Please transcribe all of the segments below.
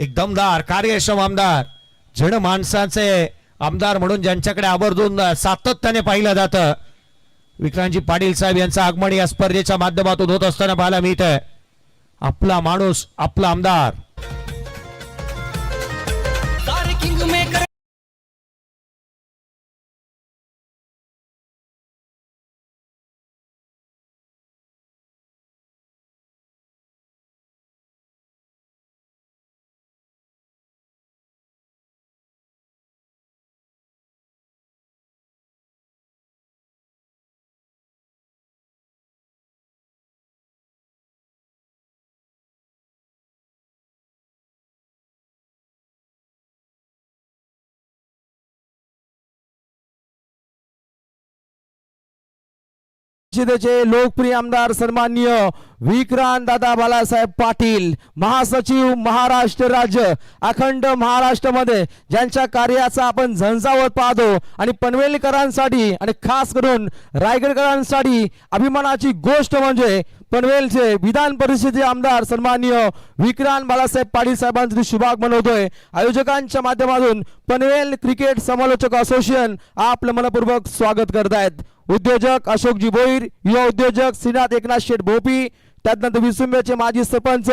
एक दमदार कार्यक्षम आमदार, जण माणसाचे आमदार म्हणून ज्यांच्याकडे आवर्जून सातत्याने पाहिलं जातं, विक्रांतजी पाटील साहेब यांचं आगमन या स्पर्धेच्या माध्यमातून होत असताना पाहायला मिळतंय. आपला माणूस, आपला आमदार. लोकप्रिय आमदार सन्माननीय विक्रांत दादा बाळासाहेब पाटील, महासचिव महाराष्ट्र राज्य, अखंड महाराष्ट्रामध्ये ज्यांच्या कार्याचा आपण झंझावत पाहतो आणि पनवेलकरांसाठी आणि खास करून रायगडकरांसाठी अभिमानाची गोष्ट म्हणजे पनवेलचे विधान परिषदेचे आमदार सन्माननीय विक्रांत बाळासाहेब पाटील साहेबांचे शुभागमन होतोय. आयोजकांच्या माध्यमातून पनवेल क्रिकेट समालोचक असोसिएशन आपलं मनपूर्वक स्वागत करतायत. उद्योजक अशोकजी भोईर, युवा उद्योजक श्रीनाथ एकनाथ शेठ भोपी, त्यानंतर विसुंब्याचे माजी सरपंच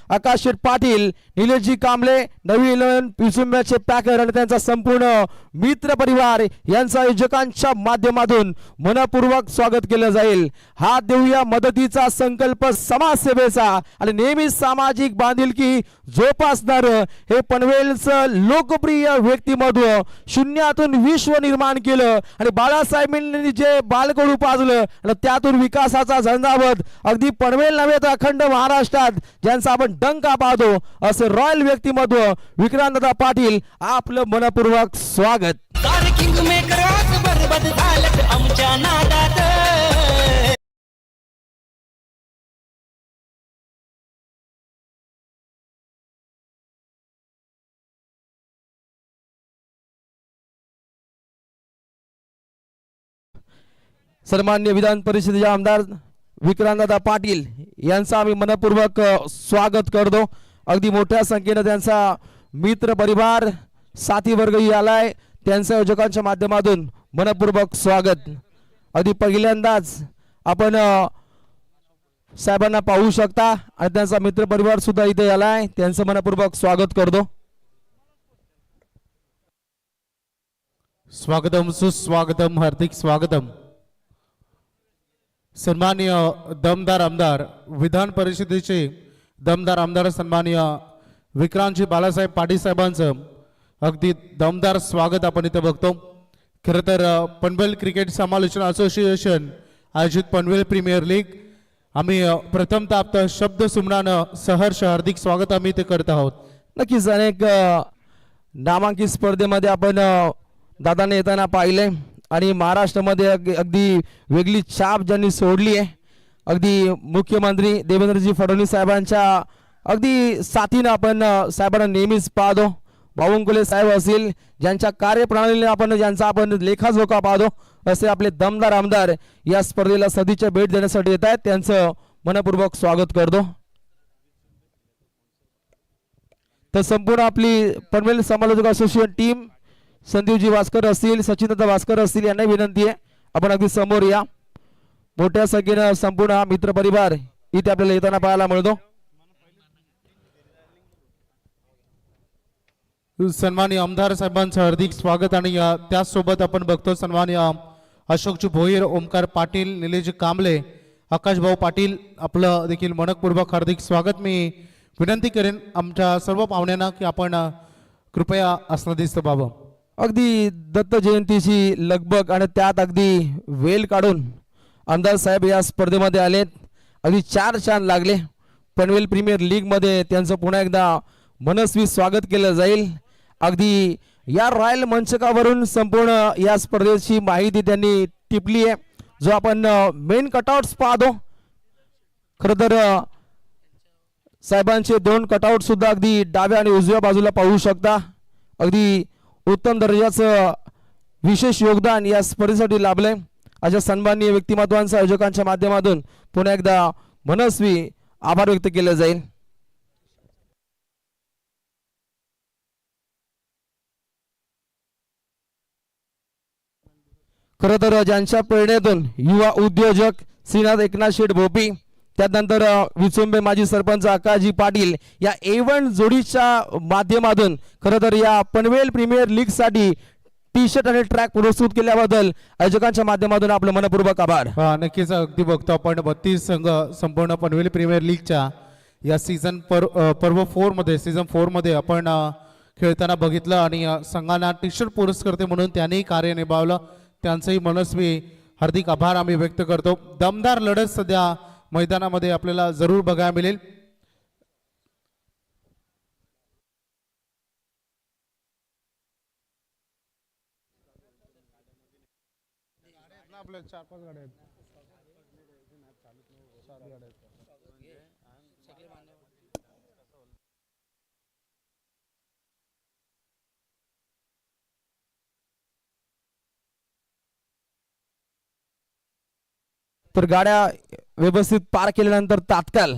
आकाश शेठ पाटील, निलेशजी कांबळे, नवीन विसुंब्याचे पॅकर आणि त्यांचा संपूर्ण मित्र परिवार यांच्या आयोजकांच्या माध्यमातून मनपूर्वक स्वागत केलं जाईल. हात देऊया मदतीचा संकल्प समाजसेवेचा आणि नेहमी सामाजिक बांधिलकी जोपासणार हे पनवेलचं लोकप्रिय व्यक्तिमत्व, शून्यातून विश्व निर्माण केलं आणि बाळासाहेबांनी जे बालकडू पाजलं आणि त्यातून विकासाचा झंझावत अगदी पनवेल नव्हे तर अखंड महाराष्ट्रात ज्यांचा आपण डंका पाहतो असं रॉयल व्यक्तिमत्व विक्रांतदादा पाटील आपलं मनपूर्वक स्वागत. सन्माननीय विधान परिषदेचे आमदार विक्रांतदादा पाटील यांचा आम्ही मनपूर्वक स्वागत करतो. अगदी मोठ्या संख्येने त्यांचा मित्र परिवार साथी वर्गही आलाय, त्यांच्या आयोजकांच्या माध्यमातून मनपूर्वक स्वागत. अगदी पहिल्यांदाच आपण साहेबांना पाहू शकता आणि त्यांचा मित्र परिवार सुद्धा इथे आलाय, त्यांचं मनपूर्वक स्वागत करतो. स्वागतम, सुस्वागतम, हार्दिक स्वागतम. सन्माननीय दमदार आमदार, विधान परिषदेचे दमदार आमदार सन्माननीय विक्रांतजी बाळासाहेब पाटील साहेबांचं अगदी दमदार स्वागत आपण इथे बघतो. खरं तर पनवेल क्रिकेट समालोचन असोसिएशन आयोजित पनवेल प्रीमियर लीग आम्ही प्रथमतः आपलं शब्द सुमनानं सहर्ष हार्दिक स्वागत आम्ही इथे करत आहोत. नक्कीच अनेक नामांकित स्पर्धेमध्ये आपण दादाने येताना पाहिले आणि महाराष्ट्रामध्ये अगदी वेगळी छाप ज्यांनी सोडली आहे. अगदी मुख्यमंत्री देवेंद्रजी फडणवीस साहेबांच्या अगदी साथीनं आपण साहेबांना नेहमीच पाहतो. बावनकुळे साहेब असतील, ज्यांच्या कार्यप्रणालीने आपण ज्यांचा आपण लेखाजोखा पाहतो, असे आपले दमदार आमदार या स्पर्धेला सदिच्छा भेट देण्यासाठी येत आहेत, त्यांचं मनपूर्वक स्वागत करतो. तर संपूर्ण आपली पनवेल समालोचक असोसिएशन टीम, संदीपजी वास्कर असतील, सचिनदादा वास्कर असतील, यांना विनंती आहे आपण अगदी समोर या. मोठ्या संख्येनं संपूर्ण मित्र परिवार इथे आपल्याला येताना पाहायला मिळतो. सन्माननीय आमदार साहेबांचं हार्दिक स्वागत आणि त्याचसोबत आपण बघतो सन्माननीय अशोकजी भोईर, ओमकार पाटील, निलेशजी कांबळे, आकाश भाऊ पाटील आपलं देखील मनपूर्वक हार्दिक स्वागत. मी विनंती करेन आमच्या सर्व पाहुण्यांना की आपण कृपया असणं दिसतं बाबा. अगदी दत्त जयंतीची लगबग आणि त्यात अगदी वेल काढून आमदार साहेब या स्पर्धेमध्ये आलेत. अगदी 4 चांद लागले. पनवेल प्रीमियर लीग मध्ये त्यांचं पुन्हा एकदा मनस्वी स्वागत केलं जाईल. अगदी या रॉयल मंचकावरून संपूर्ण या स्पर्धेची माहिती त्यांनी टिपली आहे, जो आपण मेन कटआउट्स पाहतो. खरं तर साहेबांचे 2 कटआउट सुद्धा अगदी डाव्या आणि उजव्या बाजूला पाहू शकता. अगदी उत्तम दर्जाचं विशेष योगदान या स्पर्धेसाठी लाभलंय. अशा सन्माननीय व्यक्तिमत्वांच्या आयोजकांच्या माध्यमातून पुन्हा एकदा मनस्वी आभार व्यक्त केले जाईल. खरं तर ज्यांच्या प्रेरणेतून युवा उद्योजक श्रीनाथ एकनाथ शेठ भोपी, त्यानंतर विचुंबे माजी सरपंच आकाजी पाटील या A1 जोडीच्या माध्यमातून खरं तर या पनवेल प्रीमियर लीग साठी टी शर्ट आणि ट्रॅक प्रस्तुत केल्याबद्दल आयोजकांच्या माध्यमातून आपलं मनपूर्वक आभार. हा, नक्कीच अगदी बघतो आपण 32 संघ संपूर्ण पनवेल प्रीमियर लीगच्या या पर्व 4 मध्ये सीझन 4 मध्ये आपण खेळताना बघितलं आणि संघांना टी शर्ट पुरस्कर्ते म्हणून त्यांनी कार्य निभावलं. त्यांचंही मनस्वी हार्दिक आभार आम्ही व्यक्त करतो. दमदार लढत सध्या मैदानामध्ये आपल्याला जरूर बघायला मिळेल. तर गाड्या व्यवस्थित पार केल्यानंतर तात्काळ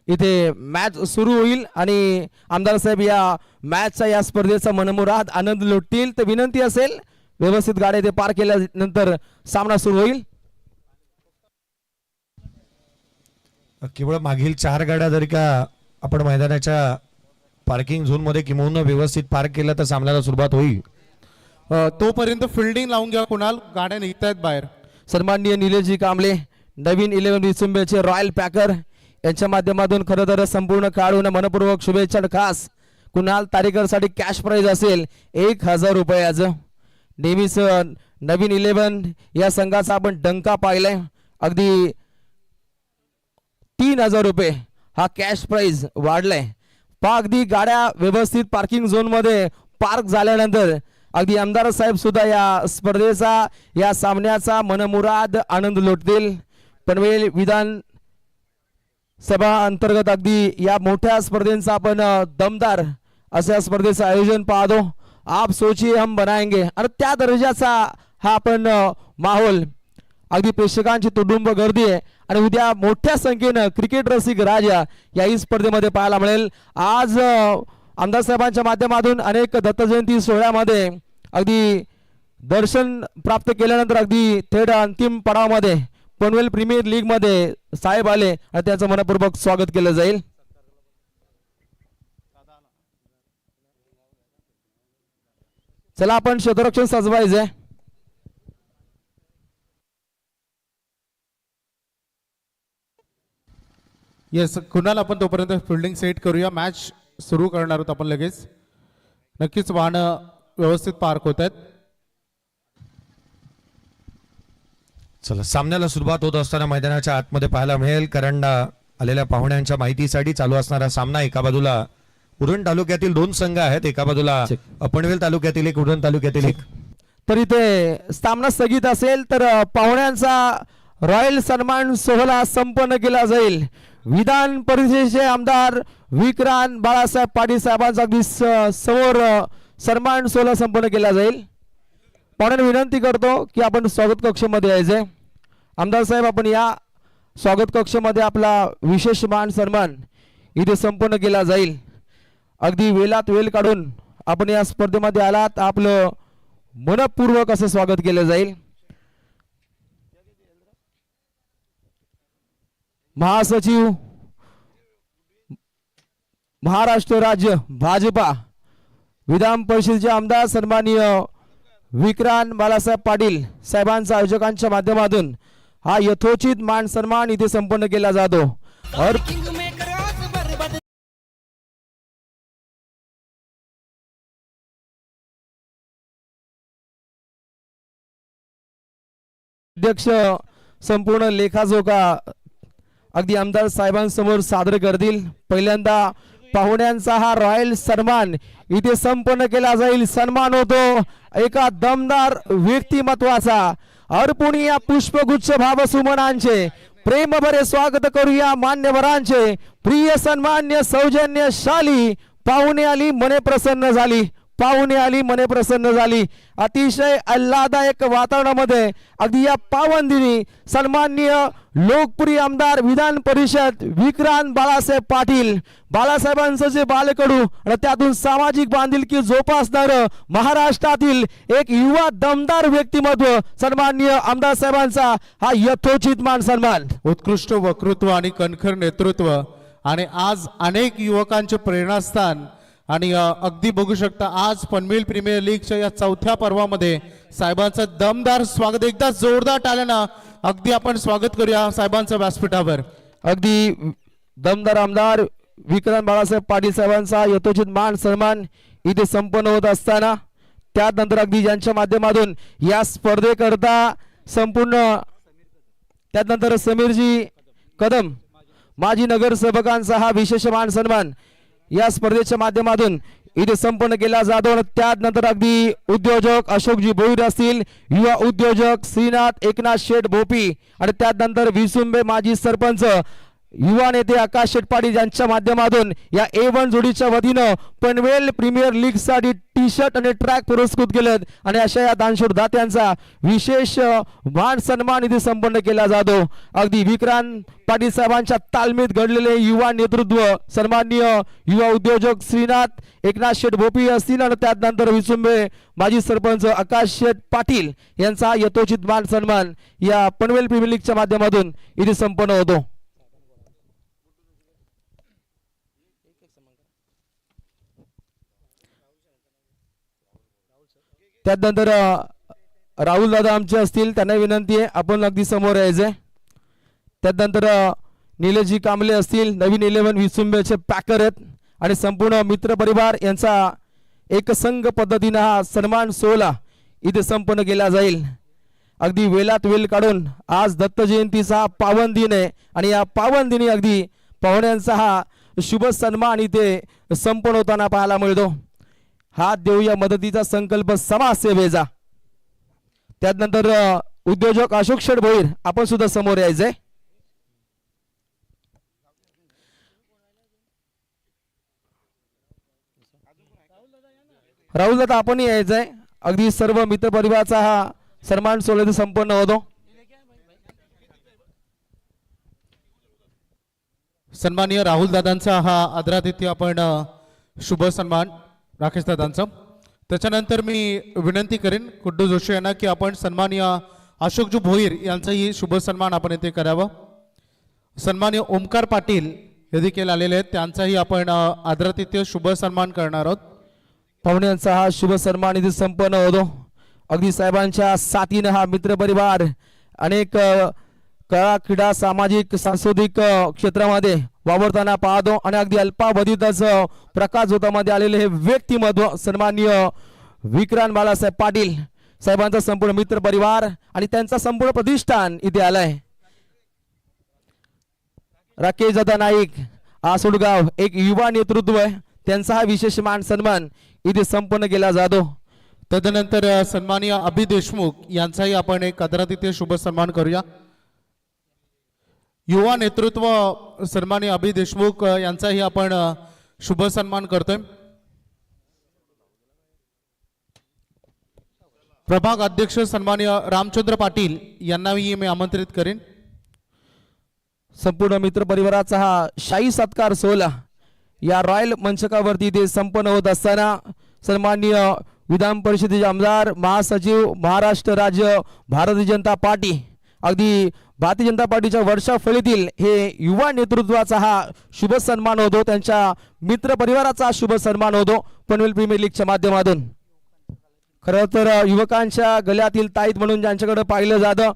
इथे मॅच सुरू होईल आणि आमदार साहेब या मॅचचा या स्पर्धेचा मनमुराद आनंद लुटतील. तर विनंती असेल व्यवस्थित गाड्या इथे पार केल्यानंतर सामना सुरू होईल. केवळ मागील 4 गाड्या जर का आपण मैदानाच्या पार्किंग झोन मध्ये किंवा व्यवस्थित पार्क केलं तर सामन्याला सुरुवात होईल. तोपर्यंत फिल्डिंग लावून घ्या. कुणाल, गाड्या निघतायत बाहेर. सन्माननीय निलेशजी कांबळे, नवीन 11 विचुंबेचे रॉयल पॅकर यांच्या माध्यमातून खरं तर संपूर्ण काढून मनपूर्वक शुभेच्छा. खास कुणाल तारेकर साठी कॅश प्राइज असेल 1000 रुपयाचं. नेहमीच नवीन 11 या संघाचा आपण डंका पाहिलाय. अगदी 3000 रुपये हा कॅश प्राइज वाढलाय. अगदी गाड्या व्यवस्थित पार्किंग झोन मध्ये पार्क झाल्यानंतर अगदी आमदार साहेब सुद्धा या स्पर्धेचा या सामन्याचा मनमुराद आनंद लुटतील. पनवेल विधान सभा अंतर्गत अगदी या मोठ्या स्पर्धेचा आपण दमदार अशा स्पर्धेचं आयोजन पाहतो. आप सोचिए हम बनाएंगे आणि त्या दर्जाचा हा आपण माहोल अगदी प्रेक्षकांची तुडुंब गर्दी आहे आणि उद्या मोठ्या संख्येनं क्रिकेट रसिक राजा याही स्पर्धेमध्ये पाहायला मिळेल. आज आमदार साहेबांच्या माध्यमातून अनेक दत्तजयंती सोहळ्यामध्ये अगदी दर्शन प्राप्त केल्यानंतर अगदी थेट अंतिम पडावामध्ये पनवेल प्रीमियर लीग मध्ये साहेब आले आणि त्याचं मनपूर्वक स्वागत केलं जाईल. चला आपण क्षेत्ररक्षण सजवायचंय. येस कुणाल, आपण तोपर्यंत फिल्डिंग सेट करूया. मॅच सुरू करणार आहोत आपण लगेच. नक्कीच वाहनं व्यवस्थित पार्क होत आहेत. चला, सामन्याला सुरुवात होत असताना मैदानाच्या आतमध्ये पाहायला मिळेल कारण आलेल्या पाहुण्यांच्या माहितीसाठी चालू असणारा सामना. एका बाजूला उरण तालुक्यातील 2 संघ आहेत, एका बाजूला पनवेल तालुक्यातील एक, उरण तालुक्यातील एक. तर इथे सामना स्थगित असेल तर पाहुण्यांचा रॉयल सन्मान सोहळा संपन्न केला जाईल. विधान परिषदेचे आमदार विक्रांत बाळासाहेब पाटील साहेबांचा अगदी समोर सन्मान सोहळा संपन्न केला जाईल. पाहुण्यांना विनंती करतो की आपण स्वागत कक्षामध्ये यायचंय. आमदार साहेब, आपण या स्वागत कक्षामध्ये आपला विशेष मान सन्मान इथे संपन्न केला जाईल. अगदी वेळात वेळ काढून आपण या स्पर्धेमध्ये आलात, आपलं मनपूर्वक असं स्वागत केलं जाईल. महासचिव महाराष्ट्र राज्य भाजपा विधान परिषदेचे आमदार सन्माननीय विक्रांत बाळासाहेब पाटील साहेबांच्या आयोजकांच्या माध्यमातून हा यथोचित मान सन्मान इथे संपन्न केला जातो. अध्यक्ष संपूर्ण लेखाजोखा अगदी आमदार साहेबांसमोर सादर करतील. पहिल्यांदा पाहुण्यांचा हा रॉयल सन्मान इथे संपन्न केला जाईल. सन्मान होतो एका दमदार व्यक्तिमत्वाचा. अर्पुण या पुष्पगुच्छ भावसुमनांचे प्रेमभरे स्वागत करूया मान्यवरांचे. प्रिय सन्मान्य सौजन्यशाली पाहुणे आली, मने प्रसन्न झाली. पाहुणे आली मने प्रसन्न झाली. अतिशय आल्हादायक वातावरणामध्ये अगदी या पावन दिनी सन्माननीय लोकप्रिय आमदार विधान परिषद विक्रांत बाळासाहेब पाटील, बाळासाहेबांचं जे बालकडू आणि त्यातून सामाजिक बांधिलकी जोपासणार महाराष्ट्रातील एक युवा दमदार व्यक्तिमत्व सन्माननीय आमदार साहेबांचा हा यथोचित मान सन्मान. उत्कृष्ट वक्तृत्व आणि कणखर नेतृत्व आणि आज अनेक युवकांचे प्रेरणास्थान आणि अगदी बघू शकता आज पनवेल प्रीमियर लीगच्या या चौथ्या पर्वामध्ये साहेबांचं दमदार स्वागत. एकदा जोरदार टाळ्यानं अगदी आपण स्वागत करूया साहेबांचं व्यासपीठावर. अगदी दमदार आमदार विक्रांत बाळासाहेब पाटील साहेबांचा यथोचित मान सन्मान इथे संपन्न होत असताना त्यानंतर अगदी ज्यांच्या माध्यमातून या स्पर्धेकरता संपूर्ण त्यानंतर समीरजी कदम माजी नगरसेवकांचा हा विशेष मान सन्मान या स्पर्धेच्या माध्यमातून इथे संपन्न केला जातो. आणि त्यानंतर अगदी उद्योजक अशोकजी भोईर असतील, युवा उद्योजक श्रीनाथ एकनाथ शेठ भोपी आणि त्यानंतर विसुंबे माजी सरपंच युवा नेते आकाश शेठ पाटील यांच्या माध्यमातून या A1 जोडीच्या वतीनं पनवेल प्रीमियर लीग साठी टी शर्ट आणि ट्रॅक पुरस्कृत केलेत आणि अशा या दानशूर दात्यांचा विशेष मान सन्मान इथे संपन्न केला जातो. अगदी विक्रांत पाटील साहेबांच्या तालमीत घडलेले युवा नेतृत्व सन्माननीय युवा उद्योजक श्रीनाथ एकनाथ शेठ भोपी असतील आणि त्यानंतर विसुंबे माजी सरपंच आकाश शेठ पाटील यांचा यथोचित मान सन्मान या पनवेल प्रीमियर लीगच्या माध्यमातून इथे संपन्न होतो. त्यानंतर राहुल दादा आमचे असतील, त्यांना विनंती आहे आपण अगदी समोर यायचे. त्यानंतर निलेशजी कांबळे असतील, नवीन 11 विसुंबेचे पॅकर आहेत आणि संपूर्ण मित्र परिवार यांचा एक संघ पद्धतीने हा सन्मान सोहळा इथे संपन्न केला जाईल. अगदी वेलात वेल काढून आज दत्त जयंतीचा पावन दिन आहे आणि या पावन दिनी अगदी पाहुण्यांचा हा शुभ सन्मान इथे संपन्न होताना पाहायला मिळतो. हात देऊया मदतीचा संकल्प समाजसेवेचा. त्यानंतर उद्योजक अशोक शेठ भोईर आपण सुद्धा समोर यायचंय. राहुल दादा आपण यायचंय. अगदी सर्व मित्र परिवाराचा हा सन्मान सोहळा संपन्न होतो. सन्माननीय राहुल दादांचा हा आदरातिथ्य आपण शुभ सन्मान राकेश दादांचा. त्याच्यानंतर मी विनंती करेन कुड्डू जोशी यांना की आपण सन्माननीय अशोकजी भोईर यांचाही शुभ सन्मान आपण येथे करावा. सन्माननीय ओमकार पाटील हे देखील आलेले आहेत, त्यांचाही आपण आदरातिथ्य शुभ सन्मान करणार आहोत. पाहुण्यांचा हा शुभ सन्मान इथे संपन्न होतो. अगदी साहेबांच्या साथीनं हा मित्र परिवार अनेक कला क्रीडा सामाजिक सांस्कृतिक क्षेत्रामध्ये वावरताना पाहतो आणि अगदी अल्पावधीतच प्रकाशझोतामध्ये आलेले हे व्यक्तिमत्व सन्माननीय विक्रांत बाळासाहेब पाटील साहेबांचा संपूर्ण मित्र परिवार आणि त्यांचा संपूर्ण प्रतिष्ठान इथे आलाय. राकेश दादा नाईक आसोडगाव एक युवा नेतृत्व आहे, त्यांचा हा विशेष मान सन्मान इथे संपन्न केला जातो. तदनंतर सन्माननीय अभि देशमुख यांचाही आपण एक आदरातिथ्य शुभ सन्मान करूया. युवा नेतृत्व सन्माननीय अभि देशमुख यांचाही आपण शुभ सन्मान करतोय. प्रभाग अध्यक्ष सन्माननीय रामचंद्र पाटील यांनाही मी आमंत्रित करेन. संपूर्ण मित्र परिवाराचा हा शाही सत्कार सोहळा या रॉयल मंचकावरती इथे संपन्न होत असताना सन्माननीय विधान परिषदेचे आमदार महासचिव महाराष्ट्र राज्य भारतीय जनता पार्टी अगदी भारतीय जनता पार्टीच्या वर्षाफळीतील हे युवा नेतृत्वाचा हा शुभ सन्मान होतो. त्यांच्या मित्र परिवाराचा शुभ सन्मान होतो पनवेल प्रीमियर लीगच्या माध्यमातून. खरं तर युवकांच्या गळ्यातील ताईत म्हणून ज्यांच्याकडे पाहिलं जातं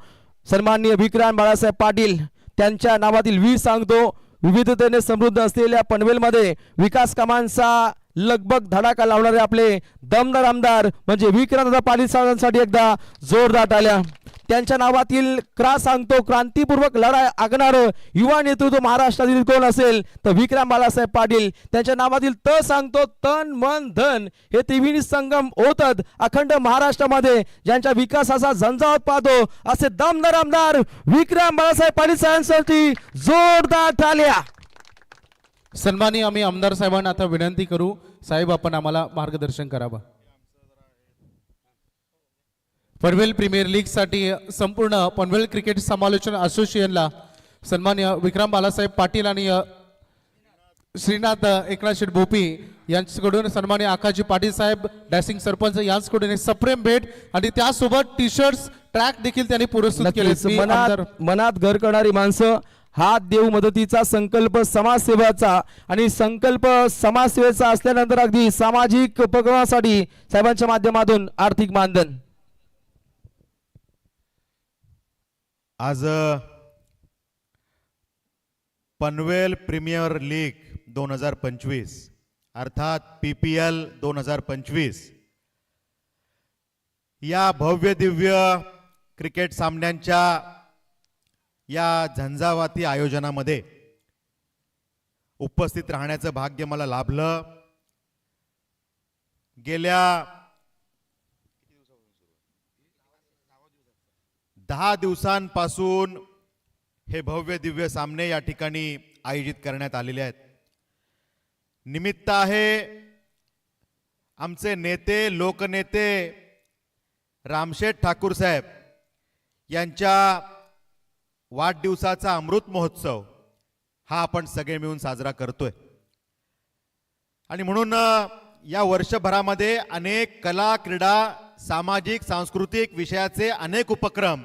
सन्माननीय विक्रांत बाळासाहेब पाटील त्यांच्या नावातील वी सांगतो. विविधतेने समृद्ध असलेल्या पनवेलमध्ये विकास कामांचा लगबग धडाका लावणारे आपले दमदार आमदार म्हणजे विक्रांत पाटील साहेबांसाठी एकदा जोरदार टाळ्या. त्यांच्या नावातील क्रा सांगतो क्रांतीपूर्वक लढा आखणार युवा नेतृत्व महाराष्ट्रातील कोण असेल तर विक्रांत बाळासाहेब पाटील. त्यांच्या नावातील त सांगतो तन मन धन हे त्रिवेणी संगम होतात अखंड महाराष्ट्रामध्ये ज्यांच्या विकासाचा झंझावात पाहतो असे दमदार आमदार विक्रांत बाळासाहेब पाटील साहेबांसाठी जोरदार टाळ्या. सन्माननीय आम्ही आमदार साहेबांना आता विनंती करू, साहेब आपण आम्हाला मार्गदर्शन करावं. पनवेल प्रीमियर लीगसाठी संपूर्ण पनवेल क्रिकेट समालोचन असोसिएशनला सन्मान्य विक्रम बालासाहेब पाटील आणि श्रीनाथ एकनाथ शेठ भोपी यांच्याकडून सन्मान्य आकाजी पाटील साहेब डॅसिंग सरपंच यांच्याकडून एक सप्रेम भेट आणि त्यासोबत टी शर्ट्स ट्रॅक देखील त्यांनी पुरस्कृत केले. नक्कीच मनात घर करणारी माणसं, हात देऊ मदतीचा संकल्प समाजसेवेचा आणि संकल्प समाजसेवेचा असल्यानंतर अगदी सामाजिक उपक्रमासाठी साहेबांच्या माध्यमातून आर्थिक मानधन. आज पनवेल प्रीमियर लीग 2025 अर्थात PPL 2025 या भव्य दिव्य क्रिकेट सामन्यांच्या या झंझावाती आयोजनामध्ये उपस्थित राहण्याचं भाग्य मला लाभलं. गेल्या 10 दिवसांपासून हे भव्य दिव्य सामने या ठिकाणी आयोजित करण्यात आलेले आहेत. निमित्त आहे आमचे नेते लोकनेते रामशेठ ठाकूर साहेब यांच्या वाढदिवसाचा अमृत महोत्सव हा आपण सगळे मिळून साजरा करतोय. आणि म्हणून या वर्षभरामध्ये अनेक कला क्रीडा सामाजिक सांस्कृतिक विषयाचे अनेक उपक्रम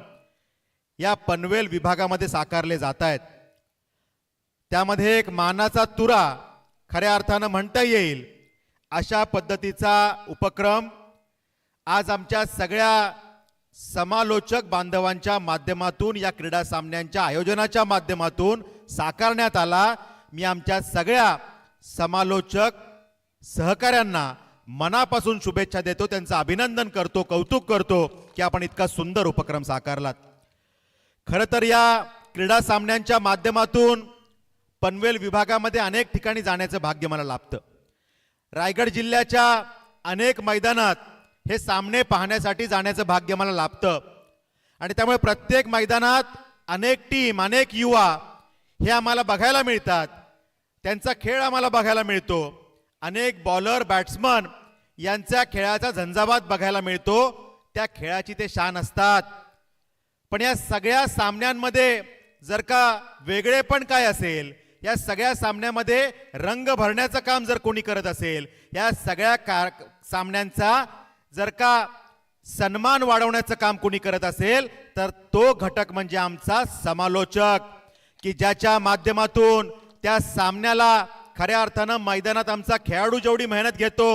या पनवेल विभागामध्ये साकारले जात आहेत. त्यामध्ये एक मानाचा तुरा खऱ्या अर्थानं म्हणता येईल अशा पद्धतीचा उपक्रम आज आमच्या सगळ्या समालोचक बांधवांच्या माध्यमातून या क्रीडा सामन्यांच्या आयोजनाच्या माध्यमातून साकारण्यात आला. मी आमच्या सगळ्या समालोचक सहकाऱ्यांना मनापासून शुभेच्छा देतो, त्यांचं अभिनंदन करतो, कौतुक करतो की आपण इतका सुंदर उपक्रम साकारलात. खरं तर या क्रीडा सामन्यांच्या माध्यमातून पनवेल विभागामध्ये अनेक ठिकाणी जाण्याचं भाग्य मला लाभतं. रायगड जिल्ह्याच्या अनेक मैदानात हे सामने पाहण्यासाठी जाण्याचं भाग्य मला लाभतं. आणि त्यामुळे प्रत्येक मैदानात अनेक टीम अनेक युवा हे आम्हाला बघायला मिळतात, त्यांचा खेळ आम्हाला बघायला मिळतो. अनेक बॉलर बॅट्समन यांच्या खेळाचा झंझावात बघायला मिळतो. त्या खेळाची ते शान असतात. पण या सगळ्या सामन्यांमध्ये जर का वेगळेपण काय असेल, या सगळ्या सामन्यामध्ये रंग भरण्याचं काम जर कोणी करत असेल, या सगळ्या सामन्यांचा जर का सन्मान वाढवण्याचं काम कोणी करत असेल तर तो घटक म्हणजे आमचा समालोचक, की ज्याच्या माध्यमातून त्या सामन्याला खऱ्या अर्थानं मैदानात आमचा खेळाडू जेवढी मेहनत घेतो,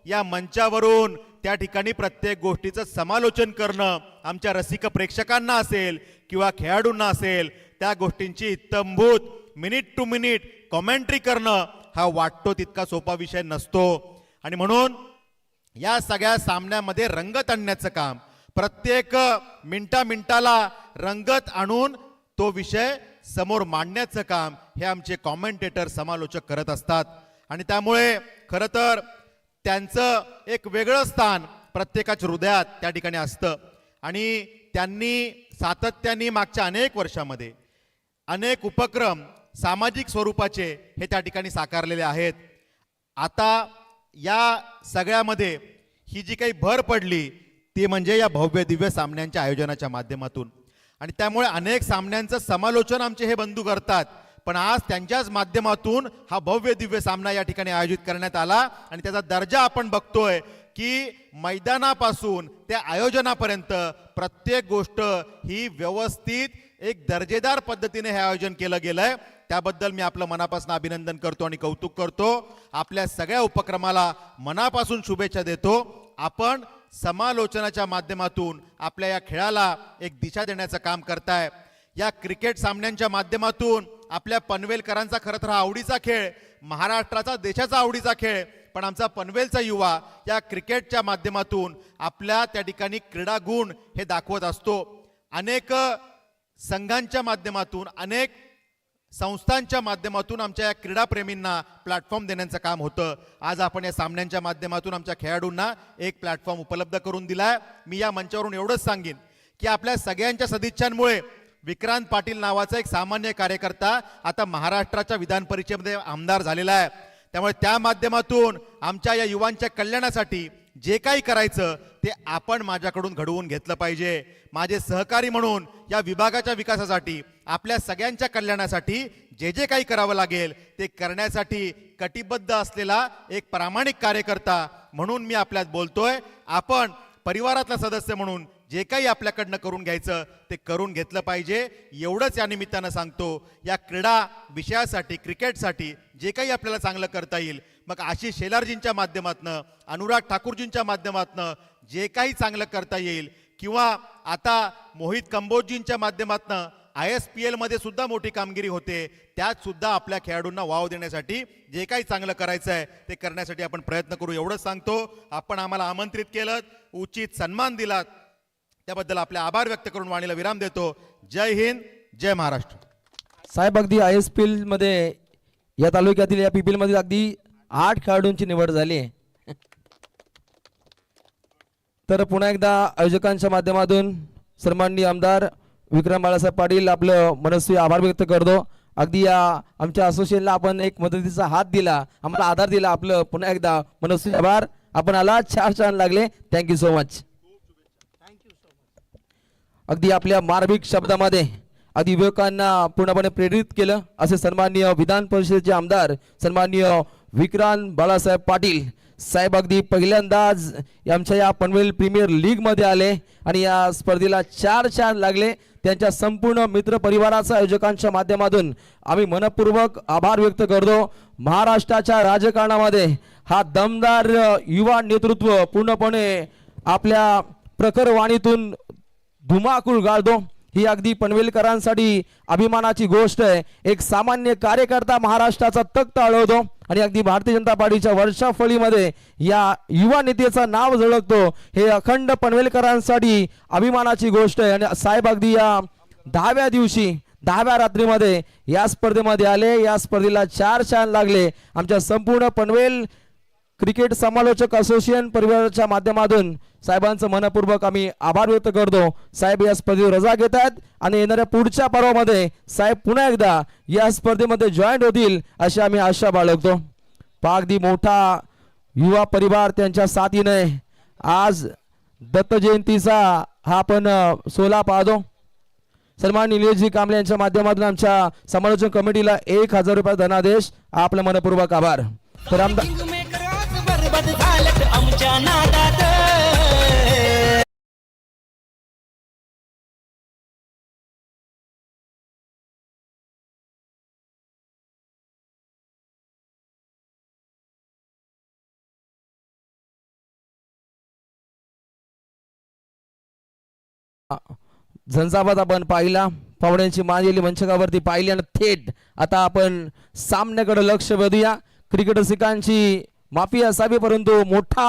या मंचावरून त्या ठिकाणी प्रत्येक गोष्टीचं समालोचन करणं आमच्या रसिक प्रेक्षकांना असेल किंवा खेळाडूंना असेल, त्या गोष्टींची इत्तंभूत मिनिट टू मिनिट कॉमेंट्री करणं हा वाटतो तितका सोपा विषय नसतो. आणि म्हणून या सगळ्या सामन्यामध्ये रंगत आणण्याचं काम, प्रत्येक मिनिटाला रंगत आणून तो विषय समोर मांडण्याचं काम हे आमचे कॉमेंटेटर समालोचक करत असतात. आणि त्यामुळे खरं तर त्यांचं एक वेगळं स्थान प्रत्येकाच्या हृदयात त्या ठिकाणी असतं. आणि त्यांनी सातत्याने मागच्या अनेक वर्षामध्ये अनेक उपक्रम सामाजिक स्वरूपाचे हे त्या ठिकाणी साकारलेले आहेत. आता या सगळ्यामध्ये ही जी काही भर पडली ती म्हणजे या भव्य दिव्य सामन्यांच्या आयोजनाच्या माध्यमातून. आणि त्यामुळे अनेक सामन्यांचं समालोचन आमचे हे बंधू करतात, पण आज त्यांच्याच माध्यमातून हा भव्य दिव्य सामना या ठिकाणी आयोजित करण्यात आला. आणि त्याचा दर्जा आपण बघतोय की मैदानापासून त्या आयोजनापर्यंत प्रत्येक गोष्ट ही व्यवस्थित एक दर्जेदार पद्धतीने हे आयोजन केलं गेलंय. त्याबद्दल मी आपलं मनापासून अभिनंदन करतो आणि कौतुक करतो. आपल्या सगळ्या उपक्रमाला मनापासून शुभेच्छा देतो. आपण समालोचनाच्या माध्यमातून आपल्या या खेळाला एक दिशा देण्याचं काम करताय. या क्रिकेट सामन्यांच्या माध्यमातून आपल्या पनवेलकरांचा खरं तर हा आवडीचा खेळ, महाराष्ट्राचा देशाचा आवडीचा खेळ, पण आमचा पनवेलचा युवा या क्रिकेटच्या माध्यमातून आपल्या त्या ठिकाणी क्रीडा गुण हे दाखवत असतो. अनेक संघांच्या माध्यमातून अनेक संस्थांच्या माध्यमातून आमच्या या क्रीडाप्रेमींना प्लॅटफॉर्म देण्याचं काम होतं. आज आपण या सामन्यांच्या माध्यमातून आमच्या खेळाडूंना एक प्लॅटफॉर्म उपलब्ध करून दिलाय. मी या मंचावरून एवढंच सांगेन की आपल्या सगळ्यांच्या सदिच्छांमुळे विक्रांत पाटील नावाचा एक सामान्य कार्यकर्ता आता महाराष्ट्राच्या विधान परिषदेमध्ये आमदार झालेला आहे. त्यामुळे त्या माध्यमातून आमच्या या युवांच्या कल्याणासाठी जे काही करायचं ते आपण माझ्याकडून घडवून घेतलं पाहिजे. माझे सहकारी म्हणून या विभागाच्या विकासासाठी, आपल्या सगळ्यांच्या कल्याणासाठी जे जे काही करावं लागेल ते करण्यासाठी कटिबद्ध असलेला एक प्रामाणिक कार्यकर्ता म्हणून मी आपल्यात बोलतोय. आपण परिवारातला सदस्य म्हणून जे काही आपल्याकडनं करून घ्यायचं ते करून घेतलं पाहिजे, एवढंच या निमित्तानं सांगतो. या क्रीडा विषयासाठी, क्रिकेटसाठी जे काही आपल्याला चांगलं करता येईल, मग आशिष शेलारजींच्या माध्यमातनं, अनुराग ठाकूरजींच्या माध्यमातनं जे काही चांगलं करता येईल, किंवा आता मोहित कंबोजजींच्या माध्यमातनं ISPL मध्ये सुद्धा मोठी कामगिरी होते, त्यात सुद्धा आपल्या खेळाडूंना वाव देण्यासाठी जे काही चांगलं करायचं आहे ते करण्यासाठी आपण प्रयत्न करू, एवढंच सांगतो. आपण आम्हाला आमंत्रित केलं, उचित सन्मान दिलात, त्याबद्दल आपले आभार व्यक्त करून वाणीला विराम देतो. जय हिंद, जय महाराष्ट्र. साहेब अगदी ISPL मध्ये या तालुक्यातील या PPL मध्ये अगदी 8 खेळाडूंची निवड झाली आहे. तर पुन्हा एकदा आयोजकांच्या माध्यमातून सन्माननीय आमदार विक्रम बाळासाहेब पाटील आपलं मनस्वी आभार व्यक्त करतो. अगदी या आमच्या असोसिएशनला आपण एक मदतीचा हात दिला, आम्हाला आधार दिला, आपलं पुन्हा एकदा मनस्वी आभार. आपण आला, 4 छान लागले, थँक्यू सो मच. अगदी आपल्या मार्मिक शब्दामध्ये अगदी युवकांना पूर्णपणे प्रेरित केलं असे सन्माननीय विधान परिषदेचे आमदार सन्माननीय विक्रांत बाळासाहेब पाटील साहेब अगदी पहिल्यांदाच आमच्या या पनवेल प्रीमियर लीग मध्ये आले आणि या स्पर्धेला 4 छान लागले. त्यांच्या संपूर्ण मित्र परिवाराच्या आयोजकांच्या माध्यमातून आम्ही मनपूर्वक आभार व्यक्त करतो. महाराष्ट्राच्या राजकारणामध्ये हा दमदार युवा नेतृत्व पूर्णपणे आपल्या प्रखर वाणीतून धुमाकूळ गाळतो. ही अगदी पनवेलकरांसाठी अभिमानाची गोष्ट आहे. एक सामान्य कार्यकर्ता महाराष्ट्राचा तख्त अडवतो आणि अगदी भारतीय जनता पार्टीच्या वर्षाफळीमध्ये या युवा नेत्याचं नाव झळकतो. हे अखंड पनवेलकरांसाठी अभिमानाची गोष्ट आहे. आणि साहेब अगदी या 10व्या दिवशी 10व्या रात्रीमध्ये या स्पर्धेमध्ये आले, या स्पर्धेला 4 छान लागले. आमच्या संपूर्ण पनवेल क्रिकेट समालोचक असोसिएशन परिवाराच्या माध्यमातून साहेबांचं मनपूर्वक आम्ही आभार व्यक्त करतो. साहेब या स्पर्धेवर रजा घेत आहेत आणि येणाऱ्या पुढच्या पर्वामध्ये साहेब पुन्हा एकदा या स्पर्धेमध्ये जॉईंट होतील अशी आम्ही आशा बाळगतो. अगदी मोठा युवा परिवार त्यांच्या साथीने आज दत्त जयंतीचा हा आपण सोहळा पाहतो. सन्मान निलेशजी कांबळे यांच्या माध्यमातून आमच्या समालोचन कमिटीला 1000 रुपये धनादेश. आपलं मनपूर्वक आभार. तर आमदार बरबाद झालं आमच्या नादात. झंझावात आपण पाहिला, पावड्यांची मांजलेली मंचकावरती पाहिली आणि थेट आता आपण सामन्याकडे लक्ष वेधूया. क्रिकेट रसिकांची माफी असावी, परंतु मोठा